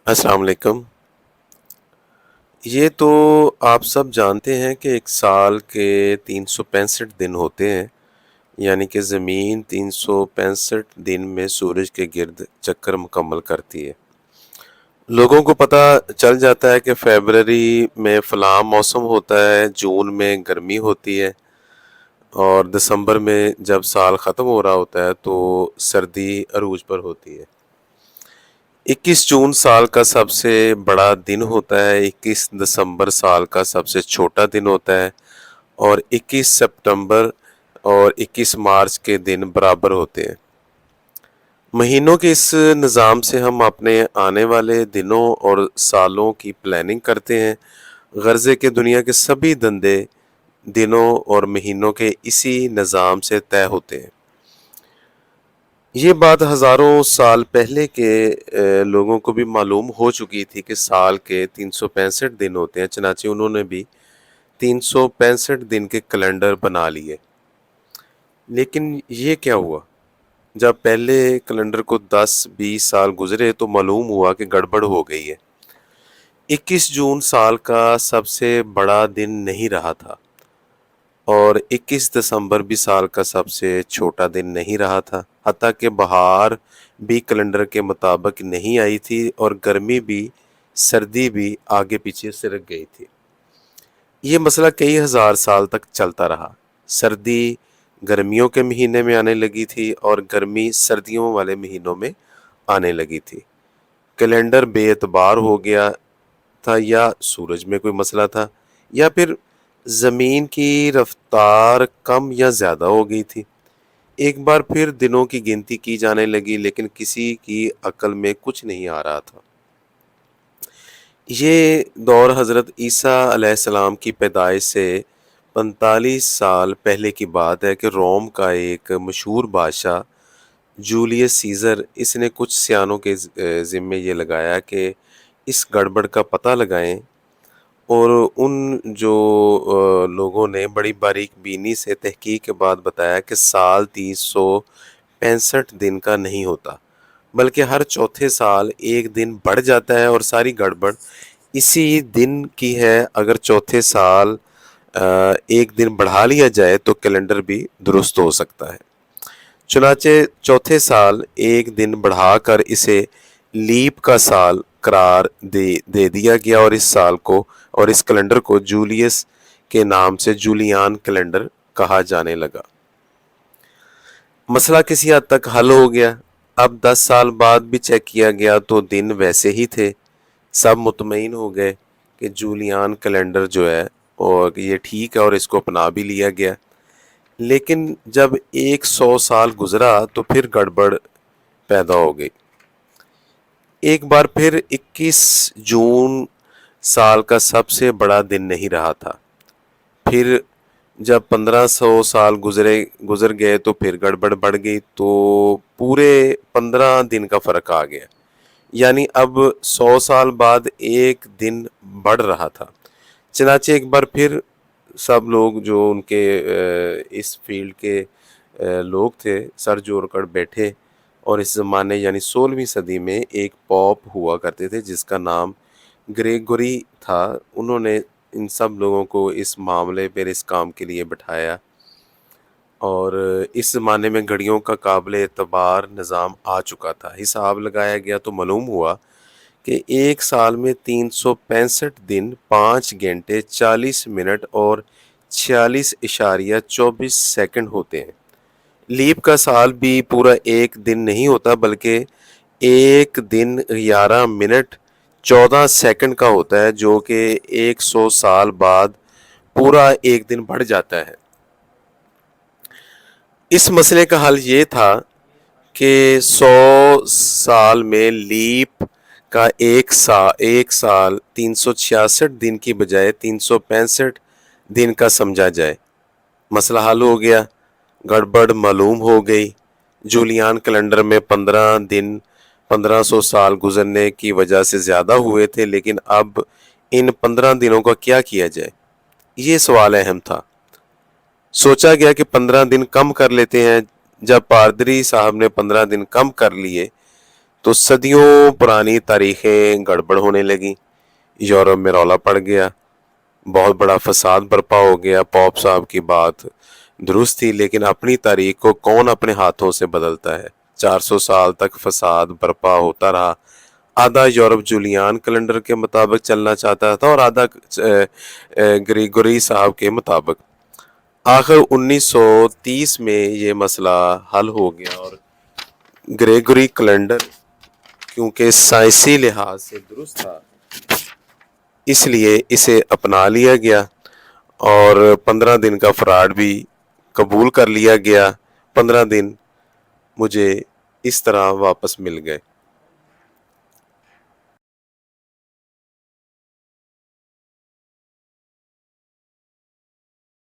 السلام علیکم۔ یہ تو آپ سب جانتے ہیں کہ ایک سال کے 365 دن ہوتے ہیں، یعنی کہ زمین 365 دن میں سورج کے گرد چکر مکمل کرتی ہے۔ لوگوں کو پتہ چل جاتا ہے کہ فیبرری میں فلاں موسم ہوتا ہے، جون میں گرمی ہوتی ہے، اور دسمبر میں جب سال ختم ہو رہا ہوتا ہے تو سردی عروج پر ہوتی ہے۔ 21 جون سال کا سب سے بڑا دن ہوتا ہے، 21 دسمبر سال کا سب سے چھوٹا دن ہوتا ہے، اور 21 سپٹمبر اور 21 مارچ کے دن برابر ہوتے ہیں۔ مہینوں کے اس نظام سے ہم اپنے آنے والے دنوں اور سالوں کی پلاننگ کرتے ہیں، غرض ہے کہ دنیا کے سبھی دندے دنوں اور مہینوں کے اسی نظام سے طے ہوتے ہیں۔ یہ بات ہزاروں سال پہلے کے لوگوں کو بھی معلوم ہو چکی تھی کہ سال کے 365 دن ہوتے ہیں، چنانچہ انہوں نے بھی 365 دن کے کیلنڈر بنا لیے۔ لیکن یہ کیا ہوا؟ جب پہلے کیلنڈر کو 10-20 سال گزرے تو معلوم ہوا کہ گڑبڑ ہو گئی ہے۔ 21 جون سال کا سب سے بڑا دن نہیں رہا تھا، اور 21 دسمبر بھی سال کا سب سے چھوٹا دن نہیں رہا تھا، حتیٰ کہ بہار بھی کیلنڈر کے مطابق نہیں آئی تھی، اور گرمی بھی سردی بھی آگے پیچھے سرک گئی تھی۔ یہ مسئلہ کئی ہزار سال تک چلتا رہا۔ سردی گرمیوں کے مہینے میں آنے لگی تھی اور گرمی سردیوں والے مہینوں میں آنے لگی تھی۔ کیلنڈر بے اعتبار ہو گیا تھا، یا سورج میں کوئی مسئلہ تھا، یا پھر زمین کی رفتار کم یا زیادہ ہو گئی تھی۔ ایک بار پھر دنوں کی گنتی کی جانے لگی، لیکن کسی کی عقل میں کچھ نہیں آ رہا تھا۔ یہ دور حضرت عیسیٰ علیہ السلام کی پیدائش سے 45 سال پہلے کی بات ہے کہ روم کا ایک مشہور بادشاہ جولیس سیزر، اس نے کچھ سیانوں کے ذمے یہ لگایا کہ اس گڑبڑ کا پتہ لگائیں، اور ان جو لوگوں نے بڑی باریک بینی سے تحقیق کے بعد بتایا کہ سال 365 دن کا نہیں ہوتا، بلکہ ہر چوتھے سال ایک دن بڑھ جاتا ہے، اور ساری گڑبڑ اسی دن کی ہے۔ اگر چوتھے سال ایک دن بڑھا لیا جائے تو کیلنڈر بھی درست ہو سکتا ہے۔ چنانچہ چوتھے سال ایک دن بڑھا کر اسے لیپ کا سال قرار دے دیا گیا، اور اس سال کو اور اس کیلنڈر کو جولیس کے نام سے جولیان کیلنڈر کہا جانے لگا۔ مسئلہ کسی حد تک حل ہو گیا۔ اب 10 سال بعد بھی چیک کیا گیا تو دن ویسے ہی تھے۔ سب مطمئن ہو گئے کہ جولیان کیلنڈر جو ہے اور یہ ٹھیک ہے، اور اس کو اپنا بھی لیا گیا۔ لیکن جب 100 سال گزرا تو پھر گڑبڑ پیدا ہو گئی۔ ایک بار پھر 21 جون سال کا سب سے بڑا دن نہیں رہا تھا۔ پھر جب 1500 سال گزر گئے تو پھر گڑبڑ بڑھ گئی، تو پورے 15 دن کا فرق آ گیا، یعنی اب 100 سال بعد ایک دن بڑھ رہا تھا۔ چنانچہ ایک بار پھر سب لوگ جو ان کے اس فیلڈ کے لوگ تھے سر جوڑ کر بیٹھے، اور اس زمانے یعنی 16ویں صدی میں ایک پوپ ہوا کرتے تھے جس کا نام گریگوری تھا۔ انہوں نے ان سب لوگوں کو اس معاملے پر اس کام کے لیے بٹھایا، اور اس زمانے میں گھڑیوں کا قابل اعتبار نظام آ چکا تھا۔ حساب لگایا گیا تو معلوم ہوا کہ ایک سال میں 365 دن 5 گھنٹے 40 منٹ اور 46.24 ہوتے ہیں۔ لیپ کا سال بھی پورا ایک دن نہیں ہوتا، بلکہ ایک دن 11 منٹ 14 سیکنڈ کا ہوتا ہے، جو کہ 100 سال بعد پورا ایک دن بڑھ جاتا ہے۔ اس مسئلے کا حل یہ تھا کہ 100 سال میں لیپ کا ایک سال 366 دن کی بجائے 365 دن کا سمجھا جائے۔ مسئلہ حل ہو گیا، گڑبڑ معلوم ہو گئی۔ جولیان کیلنڈر میں 15 دن 1500 سال گزرنے کی وجہ سے زیادہ ہوئے تھے، لیکن اب ان 15 دنوں کا کیا کیا جائے؟ یہ سوال اہم تھا۔ سوچا گیا کہ 15 دن کم کر لیتے ہیں۔ جب پادری صاحب نے 15 دن کم کر لیے تو صدیوں پرانی تاریخیں گڑبڑ ہونے لگیں، یورپ میں رولا پڑ گیا، بہت بڑا فساد برپا ہو گیا۔ پوپ صاحب کی بات درست تھی، لیکن اپنی تاریخ کو کون اپنے ہاتھوں سے بدلتا ہے؟ 400 سال تک فساد برپا ہوتا رہا۔ آدھا یورپ جولیان کیلنڈر کے مطابق چلنا چاہتا تھا اور آدھا گریگوری صاحب کے مطابق۔ آخر 1930 میں یہ مسئلہ حل ہو گیا اور گریگوری کیلنڈر کیونکہ سائنسی لحاظ سے درست تھا اس لیے اسے اپنا لیا گیا اور 15 دن کا فراڈ بھی قبول کر لیا گیا۔ 15 دن مجھے اس طرح واپس مل گئے۔